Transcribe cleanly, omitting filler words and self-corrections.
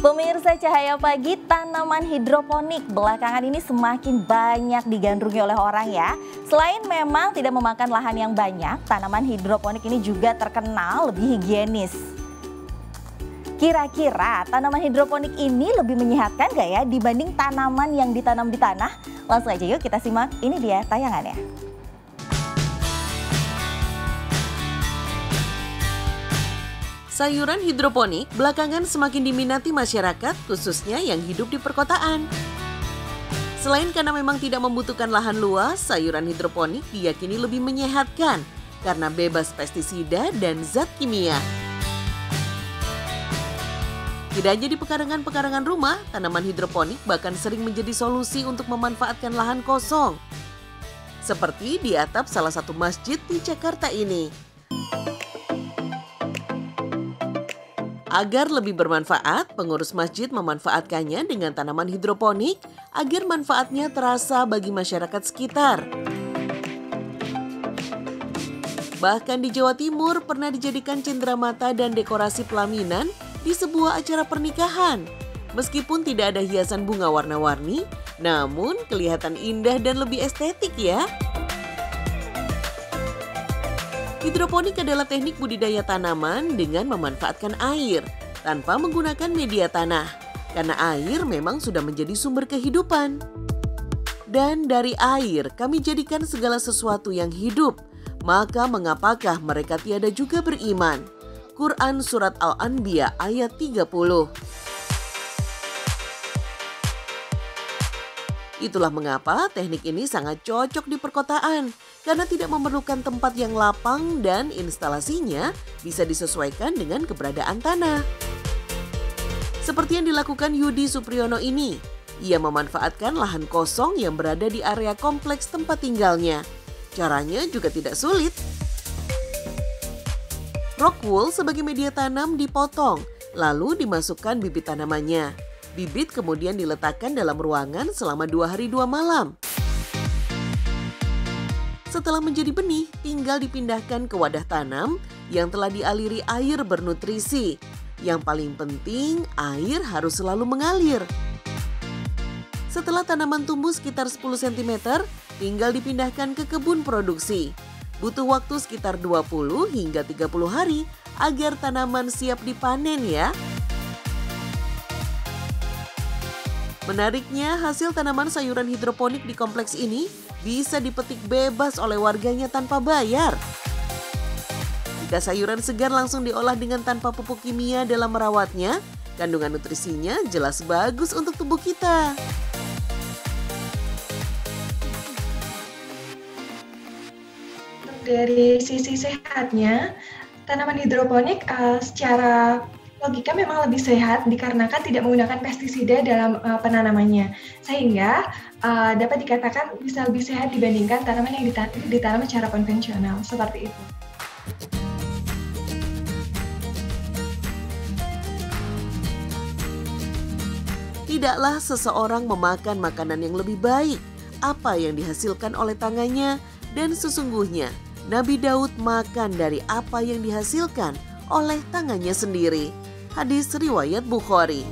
Pemirsa Cahaya Pagi, tanaman hidroponik belakangan ini semakin banyak digandrungi oleh orang ya. Selain memang tidak memakan lahan yang banyak, tanaman hidroponik ini juga terkenal lebih higienis. Kira-kira tanaman hidroponik ini lebih menyehatkan gak ya dibanding tanaman yang ditanam di tanah? Langsung aja yuk kita simak, ini dia tayangannya. Sayuran hidroponik belakangan semakin diminati masyarakat, khususnya yang hidup di perkotaan. Selain karena memang tidak membutuhkan lahan luas, sayuran hidroponik diyakini lebih menyehatkan karena bebas pestisida dan zat kimia. Tidak hanya di pekarangan-pekarangan rumah, tanaman hidroponik bahkan sering menjadi solusi untuk memanfaatkan lahan kosong. Seperti di atap salah satu masjid di Jakarta ini. Agar lebih bermanfaat, pengurus masjid memanfaatkannya dengan tanaman hidroponik agar manfaatnya terasa bagi masyarakat sekitar. Bahkan di Jawa Timur pernah dijadikan cenderamata dan dekorasi pelaminan di sebuah acara pernikahan. Meskipun tidak ada hiasan bunga warna-warni, namun kelihatan indah dan lebih estetik ya. Hidroponik adalah teknik budidaya tanaman dengan memanfaatkan air tanpa menggunakan media tanah. Karena air memang sudah menjadi sumber kehidupan. Dan dari air kami jadikan segala sesuatu yang hidup. Maka mengapakah mereka tiada juga beriman? Quran Surat Al-Anbiya ayat 30. Itulah mengapa teknik ini sangat cocok di perkotaan karena tidak memerlukan tempat yang lapang dan instalasinya bisa disesuaikan dengan keberadaan tanah. Seperti yang dilakukan Yudi Supriyono ini, ia memanfaatkan lahan kosong yang berada di area kompleks tempat tinggalnya. Caranya juga tidak sulit. Rock wool sebagai media tanam dipotong, lalu dimasukkan bibit tanamannya. Bibit kemudian diletakkan dalam ruangan selama 2 hari 2 malam. Setelah menjadi benih, tinggal dipindahkan ke wadah tanam yang telah dialiri air bernutrisi. Yang paling penting, air harus selalu mengalir. Setelah tanaman tumbuh sekitar 10 cm, tinggal dipindahkan ke kebun produksi. Butuh waktu sekitar 20 hingga 30 hari agar tanaman siap dipanen ya. Menariknya, hasil tanaman sayuran hidroponik di kompleks ini bisa dipetik bebas oleh warganya tanpa bayar. Jika sayuran segar langsung diolah dengan tanpa pupuk kimia dalam merawatnya, kandungan nutrisinya jelas bagus untuk tubuh kita. Dari sisi sehatnya, tanaman hidroponik secara logika memang lebih sehat dikarenakan tidak menggunakan pestisida dalam penanamannya. Sehingga dapat dikatakan bisa lebih sehat dibandingkan tanaman yang ditanam secara konvensional, seperti itu. Tidaklah seseorang memakan makanan yang lebih baik, apa yang dihasilkan oleh tangannya, dan sesungguhnya Nabi Daud makan dari apa yang dihasilkan oleh tangannya sendiri. Hadis riwayat Bukhari.